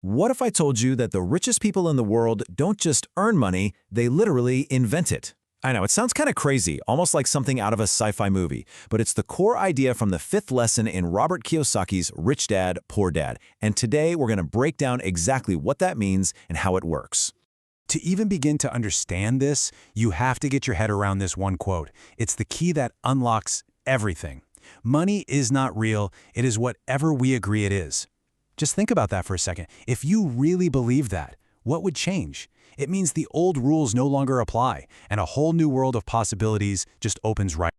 What if I told you that the richest people in the world don't just earn money, they literally invent it? I know, it sounds kind of crazy, almost like something out of a sci-fi movie, but it's the core idea from the fifth lesson in Robert Kiyosaki's Rich Dad, Poor Dad, and today we're going to break down exactly what that means and how it works. To even begin to understand this, you have to get your head around this one quote. It's the key that unlocks everything. Money is not real, it is whatever we agree it is. Just think about that for a second. If you really believe that, what would change? It means the old rules no longer apply, and a whole new world of possibilities just opens right.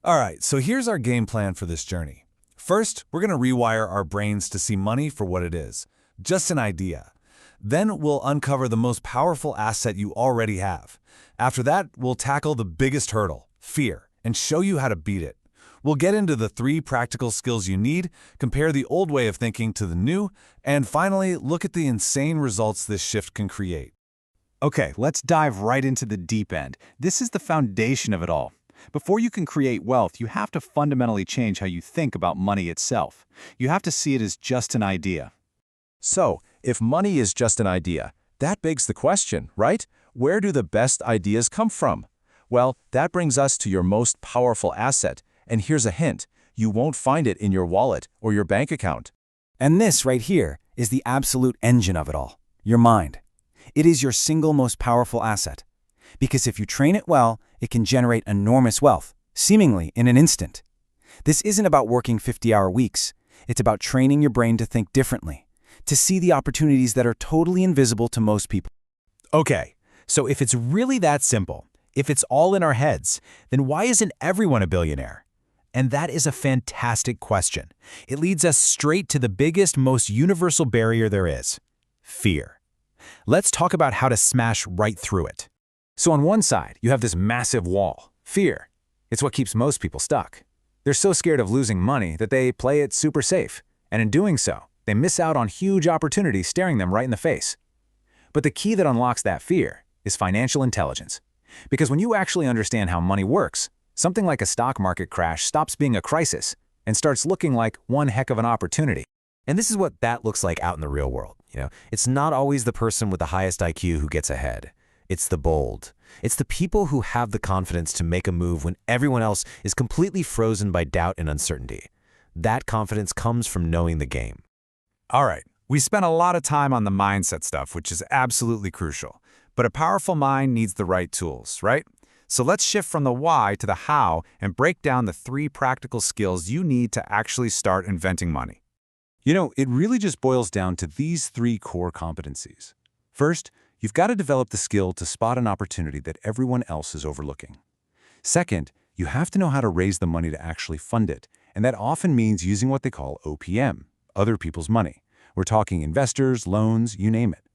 All right, so here's our game plan for this journey. First, we're going to rewire our brains to see money for what it is, just an idea. Then we'll uncover the most powerful asset you already have. After that, we'll tackle the biggest hurdle, fear, and show you how to beat it. We'll get into the 3 practical skills you need, compare the old way of thinking to the new, and finally, look at the insane results this shift can create. Okay, let's dive right into the deep end. This is the foundation of it all. Before you can create wealth, you have to fundamentally change how you think about money itself. You have to see it as just an idea. So, if money is just an idea, that begs the question, right? Where do the best ideas come from? Well, that brings us to your most powerful asset. And here's a hint, you won't find it in your wallet or your bank account. And this right here is the absolute engine of it all, your mind. It is your single most powerful asset. Because if you train it well, it can generate enormous wealth, seemingly in an instant. This isn't about working 50-hour weeks. It's about training your brain to think differently, to see the opportunities that are totally invisible to most people. Okay, so if it's really that simple, if it's all in our heads, then why isn't everyone a billionaire? And that is a fantastic question. It leads us straight to the biggest, most universal barrier there is: fear. Let's talk about how to smash right through it. So on one side, you have this massive wall, fear. It's what keeps most people stuck. They're so scared of losing money that they play it super safe, and in doing so, they miss out on huge opportunities staring them right in the face. But the key that unlocks that fear is financial intelligence. Because when you actually understand how money works, something like a stock market crash stops being a crisis and starts looking like one heck of an opportunity. And this is what that looks like out in the real world. It's not always the person with the highest IQ who gets ahead. It's the bold. It's the people who have the confidence to make a move when everyone else is completely frozen by doubt and uncertainty. That confidence comes from knowing the game. All right, we spent a lot of time on the mindset stuff, which is absolutely crucial. But a powerful mind needs the right tools, right? So let's shift from the why to the how and break down the 3 practical skills you need to actually start inventing money. It really just boils down to these 3 core competencies. First, you've got to develop the skill to spot an opportunity that everyone else is overlooking. Second, you have to know how to raise the money to actually fund it, and that often means using what they call OPM, other people's money. We're talking investors, loans, you name it.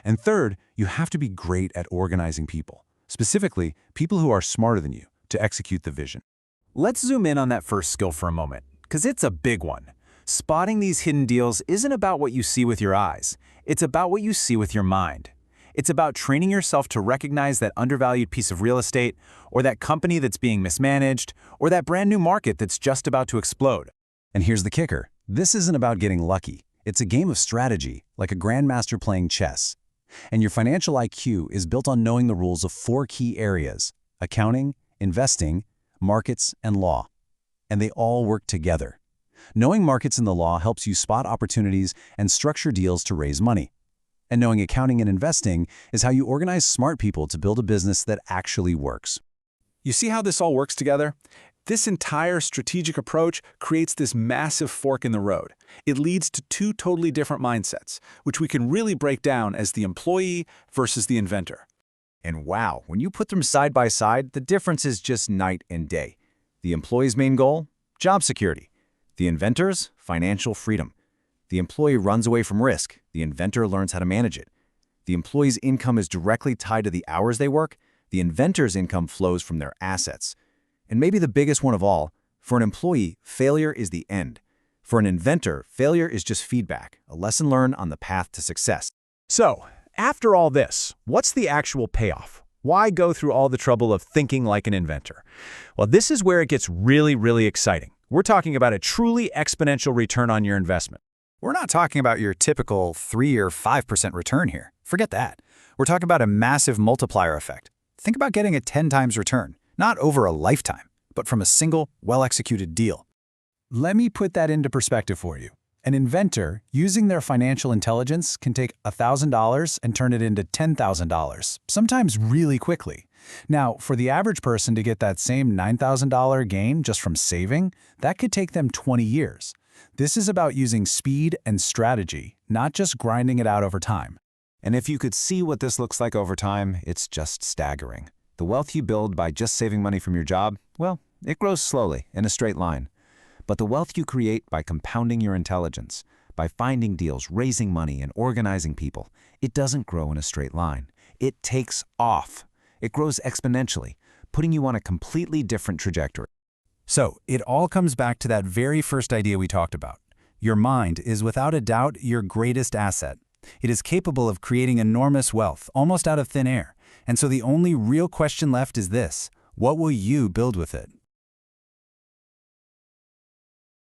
And third, you have to be great at organizing people. Specifically, people who are smarter than you, to execute the vision. Let's zoom in on that first skill for a moment, because it's a big one. Spotting these hidden deals isn't about what you see with your eyes. It's about what you see with your mind. It's about training yourself to recognize that undervalued piece of real estate, or that company that's being mismanaged, or that brand new market that's just about to explode. And here's the kicker. This isn't about getting lucky. It's a game of strategy, like a grandmaster playing chess. And your financial IQ is built on knowing the rules of 4 key areas: accounting, investing, markets, and law. And they all work together. Knowing markets and the law helps you spot opportunities and structure deals to raise money. And knowing accounting and investing is how you organize smart people to build a business that actually works. You see how this all works together? This entire strategic approach creates this massive fork in the road. It leads to 2 totally different mindsets, which we can really break down as the employee versus the inventor. And wow, when you put them side by side, the difference is just night and day. The employee's main goal? Job security. The inventor's? Financial freedom. The employee runs away from risk. The inventor learns how to manage it. The employee's income is directly tied to the hours they work. The inventor's income flows from their assets. And maybe the biggest one of all, for an employee, failure is the end. For an inventor, failure is just feedback, a lesson learned on the path to success. So, after all this, what's the actual payoff? Why go through all the trouble of thinking like an inventor? Well, this is where it gets really, really exciting. We're talking about a truly exponential return on your investment. We're not talking about your typical 3 or 5% return here. Forget that. We're talking about a massive multiplier effect. Think about getting a 10 times return, not over a lifetime, but from a single, well-executed deal. Let me put that into perspective for you. An inventor, using their financial intelligence, can take $1,000 and turn it into $10,000, sometimes really quickly. Now, for the average person to get that same $9,000 gain just from saving, that could take them 20 years. This is about using speed and strategy, not just grinding it out over time. And if you could see what this looks like over time, it's just staggering. The wealth you build by just saving money from your job, well, it grows slowly, in a straight line. But the wealth you create by compounding your intelligence, by finding deals, raising money, and organizing people, it doesn't grow in a straight line. It takes off. It grows exponentially, putting you on a completely different trajectory. So, it all comes back to that very first idea we talked about. Your mind is without a doubt your greatest asset. It is capable of creating enormous wealth, almost out of thin air. And so the only real question left is this: what will you build with it?